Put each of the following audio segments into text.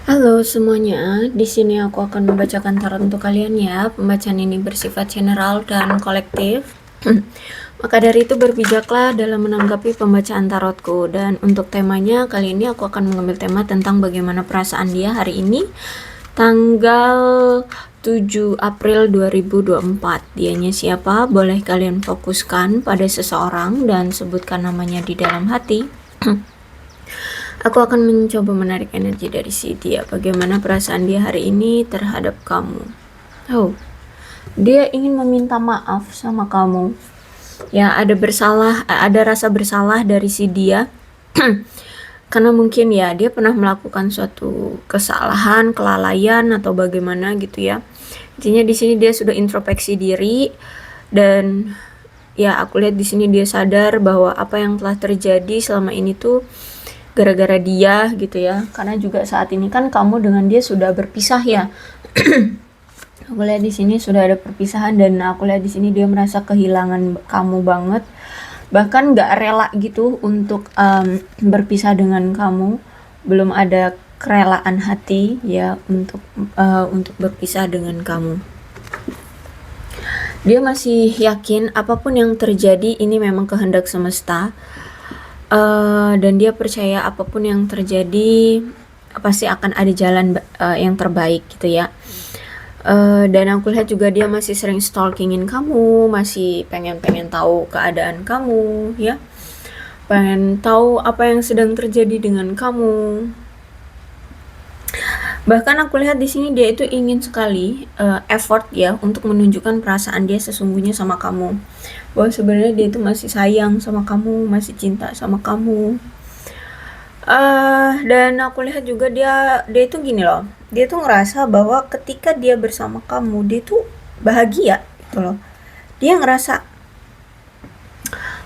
Halo semuanya, di sini aku akan membacakan tarot untuk kalian ya. Pembacaan ini bersifat general dan kolektif. Maka dari itu berbijaklah dalam menanggapi pembacaan tarotku. Dan untuk temanya kali ini aku akan mengambil tema tentang bagaimana perasaan dia hari ini, tanggal 7 April 2024. Dianya siapa? Boleh kalian fokuskan pada seseorang dan sebutkan namanya di dalam hati. Aku akan mencoba menarik energi dari si dia. Bagaimana perasaan dia hari ini terhadap kamu? Oh, dia ingin meminta maaf sama kamu. Ya, ada rasa bersalah dari si dia. Karena mungkin ya dia pernah melakukan suatu kesalahan, kelalaian atau bagaimana gitu ya. Intinya di sini dia sudah introspeksi diri dan ya aku lihat di sini dia sadar bahwa apa yang telah terjadi selama ini tuh gara-gara dia gitu ya, karena juga saat ini kan kamu dengan dia sudah berpisah ya. Aku lihat di sini sudah ada perpisahan dan aku lihat di sini dia merasa kehilangan kamu banget, bahkan nggak rela gitu untuk berpisah dengan kamu. Belum ada kerelaan hati ya untuk berpisah dengan kamu. Dia masih yakin apapun yang terjadi ini memang kehendak semesta. Dan dia percaya apapun yang terjadi pasti akan ada jalan yang terbaik gitu ya. Dan aku lihat juga dia masih sering stalkingin kamu, masih pengen tahu keadaan kamu ya, pengen tahu apa yang sedang terjadi dengan kamu. Bahkan aku lihat di sini dia itu ingin sekali effort ya untuk menunjukkan perasaan dia sesungguhnya sama kamu, bahwa sebenarnya dia itu masih sayang sama kamu, masih cinta sama kamu. Dan aku lihat juga dia itu gini loh, dia tuh ngerasa bahwa ketika dia bersama kamu dia tuh bahagia gitu loh. Dia ngerasa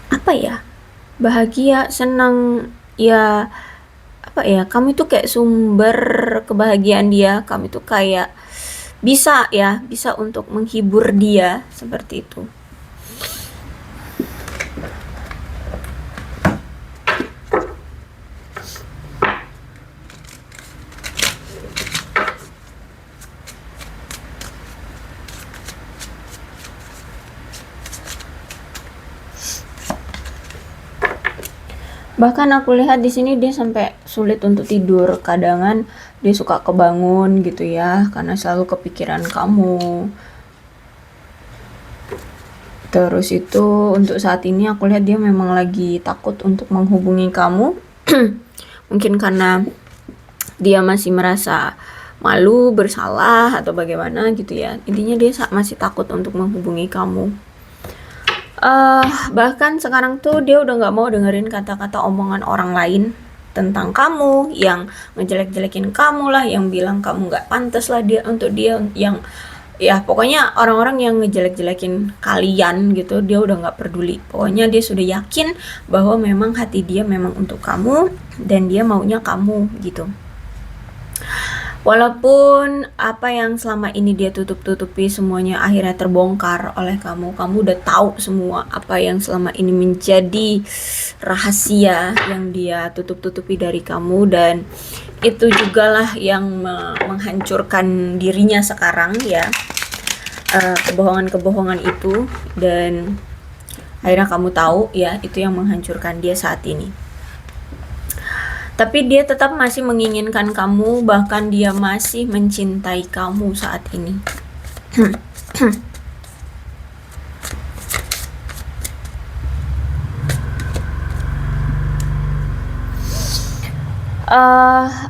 apa ya, bahagia, senang ya, apa ya, kamu itu kayak sumber kebahagiaan dia, kamu itu kayak bisa untuk menghibur dia seperti itu. Bahkan aku lihat di sini dia sampai sulit untuk tidur. Kadangan dia suka kebangun gitu ya, karena selalu kepikiran kamu. Terus itu untuk saat ini aku lihat dia memang lagi takut untuk menghubungi kamu. Mungkin karena dia masih merasa malu, bersalah atau bagaimana gitu ya. Intinya dia masih takut untuk menghubungi kamu. Bahkan sekarang tuh dia udah nggak mau dengerin kata-kata omongan orang lain tentang kamu, yang ngejelek-jelekin kamu lah, yang bilang kamu nggak pantas lah dia untuk dia, yang ya pokoknya orang-orang yang ngejelek-jelekin kalian gitu dia udah nggak peduli. Pokoknya dia sudah yakin bahwa memang hati dia memang untuk kamu dan dia maunya kamu gitu. Walaupun apa yang selama ini dia tutup-tutupi semuanya akhirnya terbongkar oleh kamu. Kamu udah tahu semua apa yang selama ini menjadi rahasia yang dia tutup-tutupi dari kamu, dan itu jugalah yang menghancurkan dirinya sekarang ya. Kebohongan-kebohongan itu, dan akhirnya kamu tahu ya itu yang menghancurkan dia saat ini. Tapi dia tetap masih menginginkan kamu, bahkan dia masih mencintai kamu saat ini.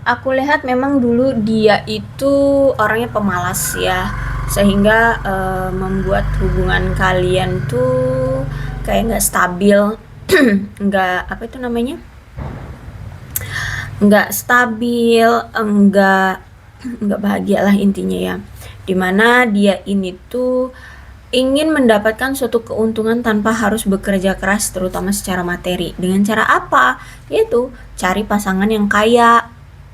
Aku lihat memang dulu dia itu orangnya pemalas ya, sehingga membuat hubungan kalian tuh kayak nggak stabil, nggak apa itu namanya, nggak stabil, nggak bahagia lah intinya ya. Dimana dia ini tuh ingin mendapatkan suatu keuntungan tanpa harus bekerja keras, terutama secara materi. Dengan cara apa? Yaitu cari pasangan yang kaya,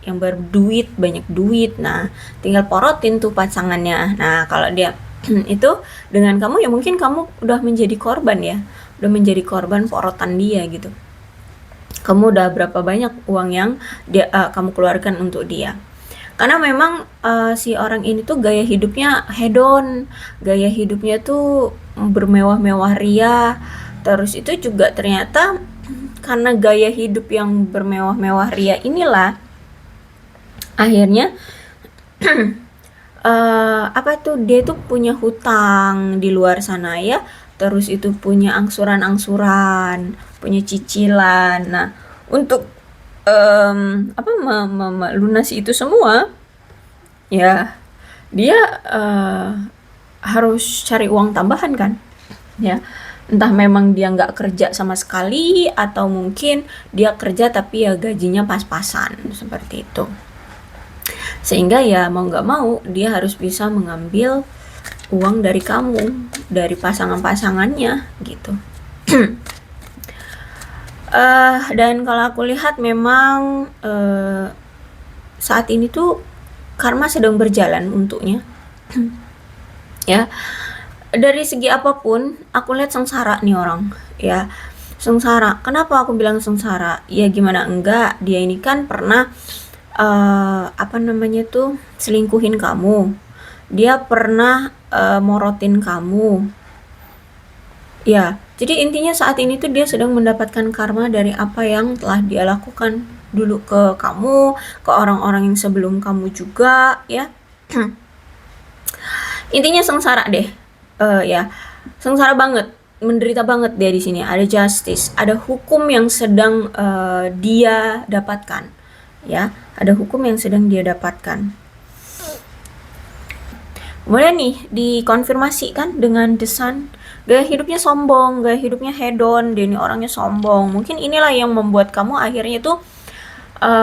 yang berduit, banyak duit. Nah, tinggal porotin tuh pasangannya. Nah, kalau dia itu dengan kamu ya mungkin kamu udah menjadi korban ya, udah menjadi korban porotan dia gitu. Kamu udah berapa banyak uang yang kamu keluarkan untuk dia. Karena memang si orang ini tuh gaya hidupnya hedon, gaya hidupnya tuh bermewah-mewah ria. Terus itu juga ternyata karena gaya hidup yang bermewah-mewah ria inilah akhirnya apa tuh, dia tuh punya hutang di luar sana ya, terus itu punya angsuran-angsuran, punya cicilan. Nah, untuk apa melunasi itu semua, ya dia harus cari uang tambahan kan, ya. Entah memang dia nggak kerja sama sekali atau mungkin dia kerja tapi ya gajinya pas-pasan seperti itu. Sehingga ya mau nggak mau dia harus bisa mengambil uang dari kamu, dari pasangan-pasangannya gitu. Dan kalau aku lihat memang saat ini tuh karma sedang berjalan untuknya. Ya, dari segi apapun aku lihat sengsara nih orang, ya. Sengsara. Kenapa aku bilang sengsara? Ya gimana enggak, dia ini kan pernah apa namanya tuh, selingkuhin kamu. Dia pernah morotin kamu. Ya, jadi intinya saat ini tuh dia sedang mendapatkan karma dari apa yang telah dia lakukan dulu ke kamu, ke orang-orang yang sebelum kamu juga, ya. Intinya sengsara deh. Ya, sengsara banget, menderita banget dia di sini. Ada justice, ada hukum yang sedang dia dapatkan. Ya, ada hukum yang sedang dia dapatkan. Boleh nih dikonfirmasi kan dengan The Sun. Gaya hidupnya sombong, gaya hidupnya hedon, dia ini orangnya sombong. Mungkin inilah yang membuat kamu akhirnya tuh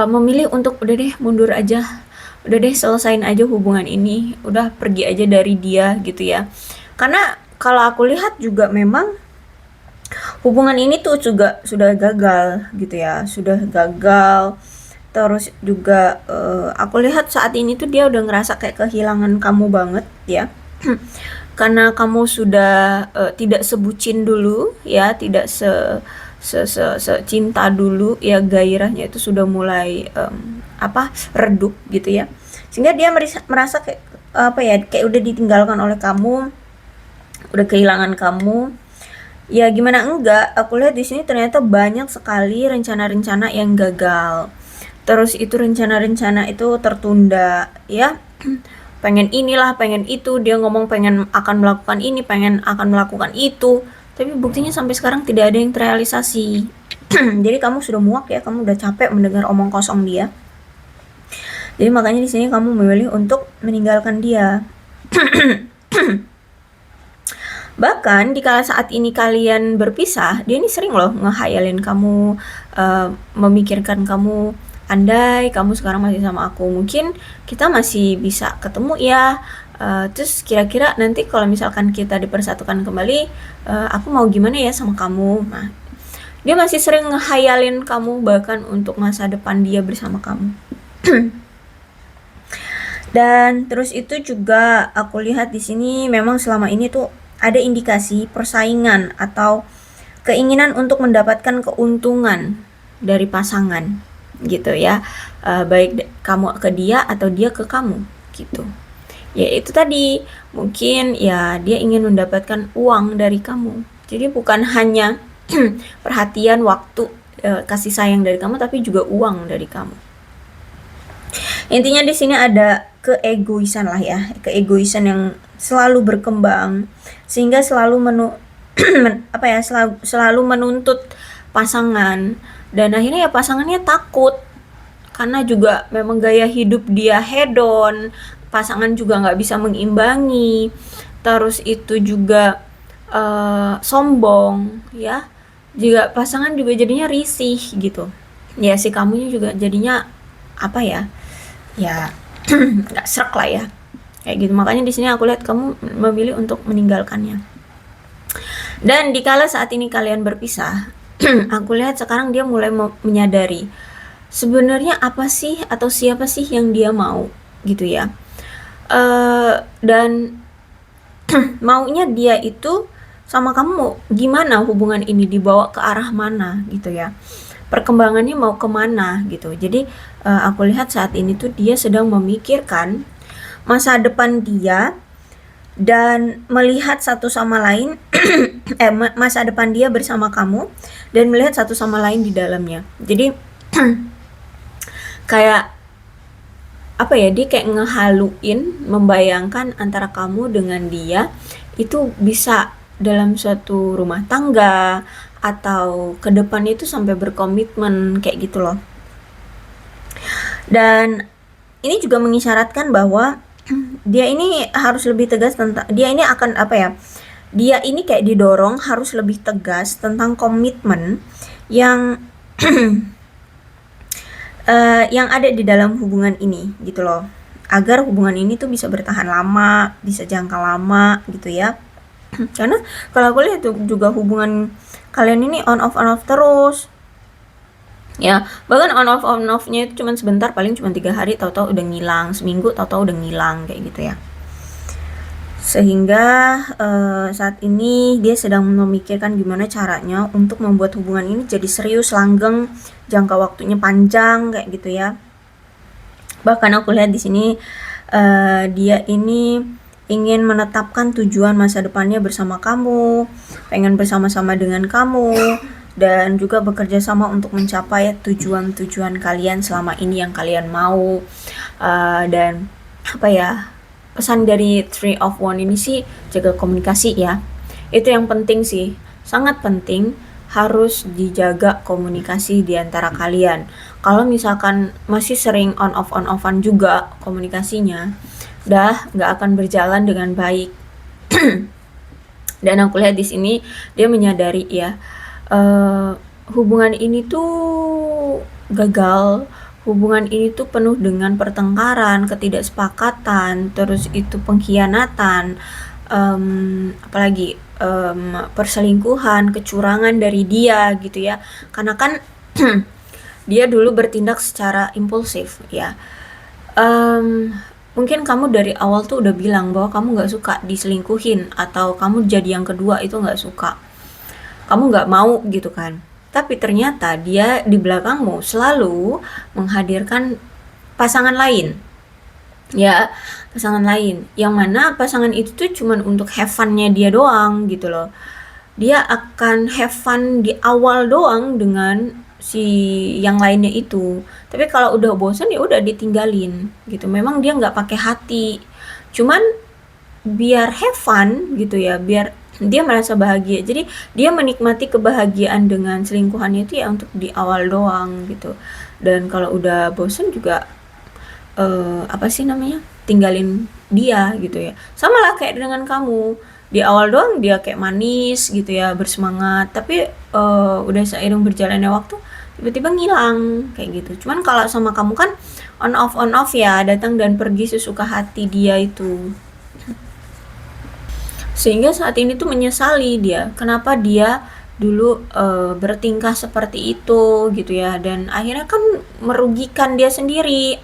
memilih untuk udah deh mundur aja, udah deh selesain aja hubungan ini, udah pergi aja dari dia gitu ya. Karena kalau aku lihat juga memang hubungan ini tuh juga sudah gagal gitu ya, sudah gagal. Terus juga aku lihat saat ini tuh dia udah ngerasa kayak kehilangan kamu banget ya. Karena kamu sudah tidak sebucin dulu ya, tidak cinta dulu ya, gairahnya itu sudah mulai redup gitu ya. Sehingga dia merasa kayak apa ya, kayak udah ditinggalkan oleh kamu, udah kehilangan kamu. Ya gimana enggak, aku lihat di sini ternyata banyak sekali rencana-rencana yang gagal. Terus itu rencana-rencana itu tertunda ya. Pengen inilah, pengen itu, dia ngomong pengen akan melakukan ini, pengen akan melakukan itu, tapi buktinya sampai sekarang tidak ada yang terrealisasi. Jadi kamu sudah muak ya, kamu udah capek mendengar omong kosong dia. Jadi makanya di sini kamu memilih untuk meninggalkan dia. Bahkan di kala saat ini kalian berpisah, dia ini sering loh ngehayalin kamu, memikirkan kamu. Andai kamu sekarang masih sama aku, mungkin kita masih bisa ketemu ya. Terus kira-kira nanti kalau misalkan kita dipersatukan kembali, aku mau gimana ya sama kamu. Nah, dia masih sering ngehayalin kamu, bahkan untuk masa depan dia bersama kamu. Dan terus itu juga aku lihat di sini memang selama ini tuh ada indikasi persaingan atau keinginan untuk mendapatkan keuntungan dari pasangan gitu ya, baik kamu ke dia atau dia ke kamu gitu. Ya itu tadi, mungkin ya dia ingin mendapatkan uang dari kamu. Jadi bukan hanya perhatian, waktu, kasih sayang dari kamu, tapi juga uang dari kamu. Intinya di sini ada keegoisan lah ya, keegoisan yang selalu berkembang sehingga selalu selalu menuntut pasangan. Dan akhirnya ya pasangannya takut, karena juga memang gaya hidup dia hedon, pasangan juga nggak bisa mengimbangi, terus itu juga sombong ya, juga pasangan juga jadinya risih gitu ya, si kamunya juga jadinya apa ya, ya nggak srek lah ya kayak gitu. Makanya di sini aku lihat kamu memilih untuk meninggalkannya. Dan dikala saat ini kalian berpisah, aku lihat sekarang dia mulai menyadari sebenarnya apa sih atau siapa sih yang dia mau gitu ya. Dan maunya dia itu sama kamu gimana, hubungan ini dibawa ke arah mana gitu ya. perkembangannya mau kemana gitu. Jadi aku lihat saat ini tuh dia sedang memikirkan masa depan dia dan melihat satu sama lain masa depan dia bersama kamu dan melihat satu sama lain di dalamnya. Jadi kayak apa ya, dia kayak ngehaluin, membayangkan antara kamu dengan dia itu bisa dalam suatu rumah tangga atau ke depan itu sampai berkomitmen kayak gitu loh. Dan ini juga mengisyaratkan bahwa dia ini harus lebih tegas tentang, dia ini akan apa ya, dia ini kayak didorong harus lebih tegas tentang komitmen yang yang ada di dalam hubungan ini gitu loh, agar hubungan ini tuh bisa bertahan lama, bisa jangka lama gitu ya. Karena kalau aku lihat tuh juga hubungan kalian ini on off terus ya, bahkan on offnya itu cuma sebentar, paling cuma 3 hari tahu-tahu udah ngilang, seminggu tahu-tahu udah ngilang kayak gitu ya. Sehingga saat ini dia sedang memikirkan gimana caranya untuk membuat hubungan ini jadi serius, langgeng, jangka waktunya panjang kayak gitu ya. Bahkan aku lihat di sini dia ini ingin menetapkan tujuan masa depannya bersama kamu, pengen bersama-sama dengan kamu, dan juga bekerja sama untuk mencapai tujuan-tujuan kalian selama ini yang kalian mau. Dan apa ya, pesan dari Three of Wands ini sih jaga komunikasi ya. Itu yang penting sih, sangat penting, harus dijaga komunikasi di antara kalian. Kalau misalkan masih sering on offan juga komunikasinya, nggak akan berjalan dengan baik. Dan aku lihat di sini dia menyadari ya, hubungan ini tuh gagal, hubungan ini tuh penuh dengan pertengkaran, ketidaksepakatan, terus itu pengkhianatan, apalagi perselingkuhan, kecurangan dari dia gitu ya. Karena kan dia dulu bertindak secara impulsif ya. Mungkin kamu dari awal tuh udah bilang bahwa kamu nggak suka diselingkuhin, atau kamu jadi yang kedua itu nggak suka, kamu nggak mau gitu kan. Tapi ternyata dia di belakangmu selalu menghadirkan pasangan lain ya, pasangan lain yang mana pasangan itu tuh cuman untuk have fun-nya dia doang gitu loh. Dia akan have fun di awal doang dengan si yang lainnya itu, tapi kalau udah bosan ya udah ditinggalin gitu. Memang dia nggak pakai hati, cuman biar have fun gitu ya, biar dia merasa bahagia. Jadi dia menikmati kebahagiaan dengan selingkuhannya itu ya untuk di awal doang gitu. Dan kalau udah bosan juga apa sih namanya, tinggalin dia gitu ya. Sama lah kayak dengan kamu, di awal doang dia kayak manis gitu ya, bersemangat, tapi udah seiring berjalannya waktu tiba-tiba ngilang kayak gitu. Cuman kalau sama kamu kan on off ya, datang dan pergi sesuka hati dia itu. Sehingga saat ini tuh menyesali dia, kenapa dia dulu bertingkah seperti itu gitu ya, dan akhirnya kan merugikan dia sendiri.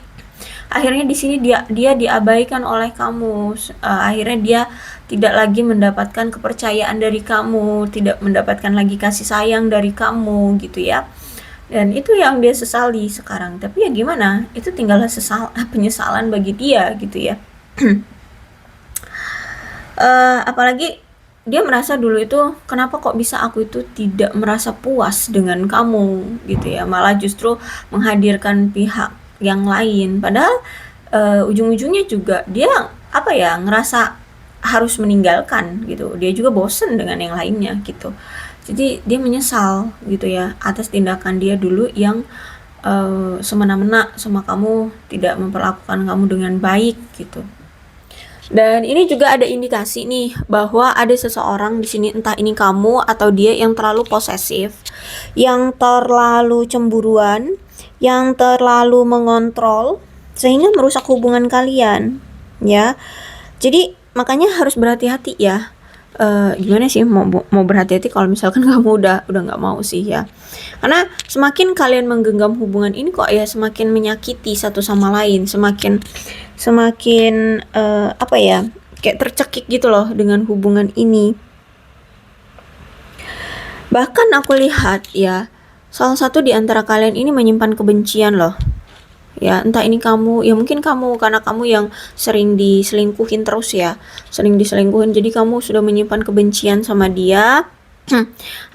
Akhirnya di sini dia diabaikan oleh kamu. Akhirnya dia tidak lagi mendapatkan kepercayaan dari kamu, tidak mendapatkan lagi kasih sayang dari kamu gitu ya. Dan itu yang dia sesali sekarang. Tapi ya gimana, itu tinggallah penyesalan bagi dia gitu ya. Apalagi dia merasa dulu itu, kenapa kok bisa aku itu tidak merasa puas dengan kamu gitu ya, malah justru menghadirkan pihak yang lain. Padahal ujung-ujungnya juga dia apa ya, ngerasa harus meninggalkan gitu. Dia juga bosen dengan yang lainnya gitu. Jadi dia menyesal gitu ya atas tindakan dia dulu yang semena-mena sama kamu, tidak memperlakukan kamu dengan baik gitu. Dan ini juga ada indikasi nih bahwa ada seseorang di sini, entah ini kamu atau dia, yang terlalu posesif, yang terlalu cemburuan, yang terlalu mengontrol sehingga merusak hubungan kalian ya. Jadi makanya harus berhati-hati ya. Gimana sih mau berhati-hati kalau misalkan kamu udah nggak mau sih ya. Karena semakin kalian menggenggam hubungan ini kok ya semakin menyakiti satu sama lain, semakin apa ya, kayak tercekik gitu loh dengan hubungan ini. Bahkan aku lihat ya, salah satu di antara kalian ini menyimpan kebencian loh. Ya, entah ini kamu, ya mungkin kamu karena kamu yang sering diselingkuhin terus ya, sering diselingkuhin, jadi kamu sudah menyimpan kebencian sama dia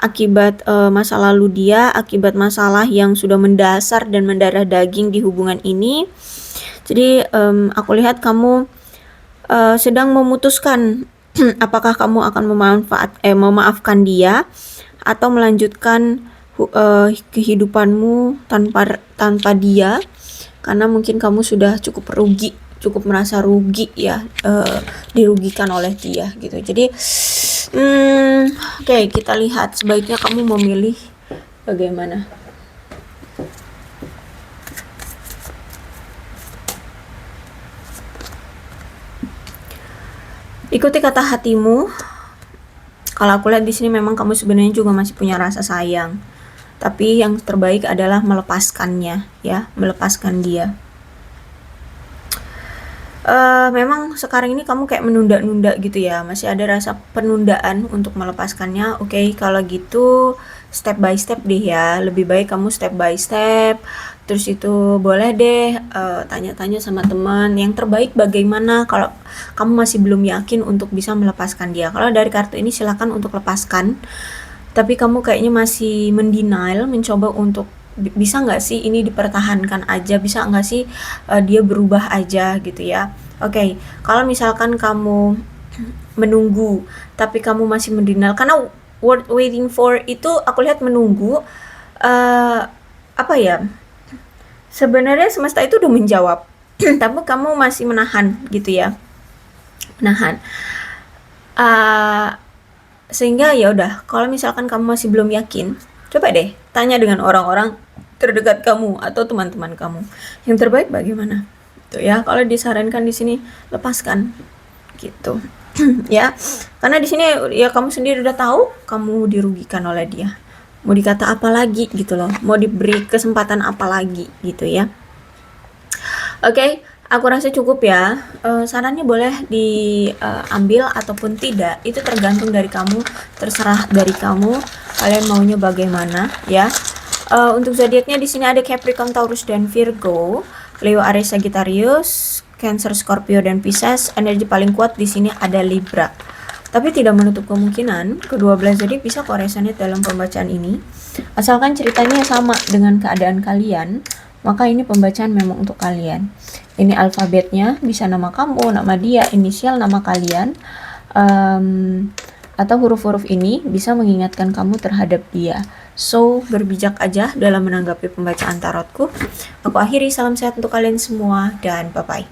akibat masa lalu dia, akibat masalah yang sudah mendasar dan mendarah daging di hubungan ini. Jadi aku lihat kamu sedang memutuskan apakah kamu akan memaafkan dia atau melanjutkan kehidupanmu tanpa dia, karena mungkin kamu sudah cukup merasa rugi ya, dirugikan oleh dia gitu. Jadi oke, kita lihat sebaiknya kamu memilih bagaimana. Ikuti kata hatimu. Kalau aku lihat di sini memang kamu sebenarnya juga masih punya rasa sayang. Tapi yang terbaik adalah melepaskannya ya, melepaskan dia. Memang sekarang ini kamu kayak menunda-nunda gitu ya, masih ada rasa penundaan untuk melepaskannya. Oke, kalau gitu step by step deh ya, lebih baik kamu step by step. Terus itu boleh deh tanya-tanya sama teman yang terbaik bagaimana kalau kamu masih belum yakin untuk bisa melepaskan dia. Kalau dari kartu ini silakan untuk lepaskan, tapi kamu kayaknya masih mendenial, mencoba untuk bisa nggak sih ini dipertahankan aja, bisa nggak sih dia berubah aja gitu ya. Oke, kalau misalkan kamu menunggu tapi kamu masih mendenial, karena word waiting for itu aku lihat menunggu, apa ya, sebenarnya semesta itu udah menjawab tapi kamu masih menahan gitu ya, menahan. Sehingga ya udah, kalau misalkan kamu masih belum yakin, coba deh tanya dengan orang-orang terdekat kamu atau teman-teman kamu yang terbaik bagaimana tuh ya. Kalau disarankan di sini lepaskan gitu ya, karena di sini ya kamu sendiri udah tahu kamu dirugikan oleh dia, mau dikata apa lagi gitu loh, mau diberi kesempatan apa lagi gitu ya. Oke, aku rasa cukup ya. Sarannya boleh diambil ataupun tidak, itu tergantung dari kamu, terserah dari kamu, kalian maunya bagaimana ya. Untuk zodiaknya di sini ada Capricorn, Taurus dan Virgo, Leo, Aries, Sagittarius, Cancer, Scorpio dan Pisces. Energi paling kuat di sini ada Libra. Tapi tidak menutup kemungkinan kedua belas zodiak bisa kok resonate dalam pembacaan ini. Asalkan ceritanya sama dengan keadaan kalian, maka ini pembacaan memang untuk kalian. Ini alfabetnya, bisa nama kamu, nama dia, inisial nama kalian, atau huruf-huruf ini bisa mengingatkan kamu terhadap dia. So, berbijak aja dalam menanggapi pembacaan tarotku. Aku akhiri, salam sehat untuk kalian semua dan bye-bye.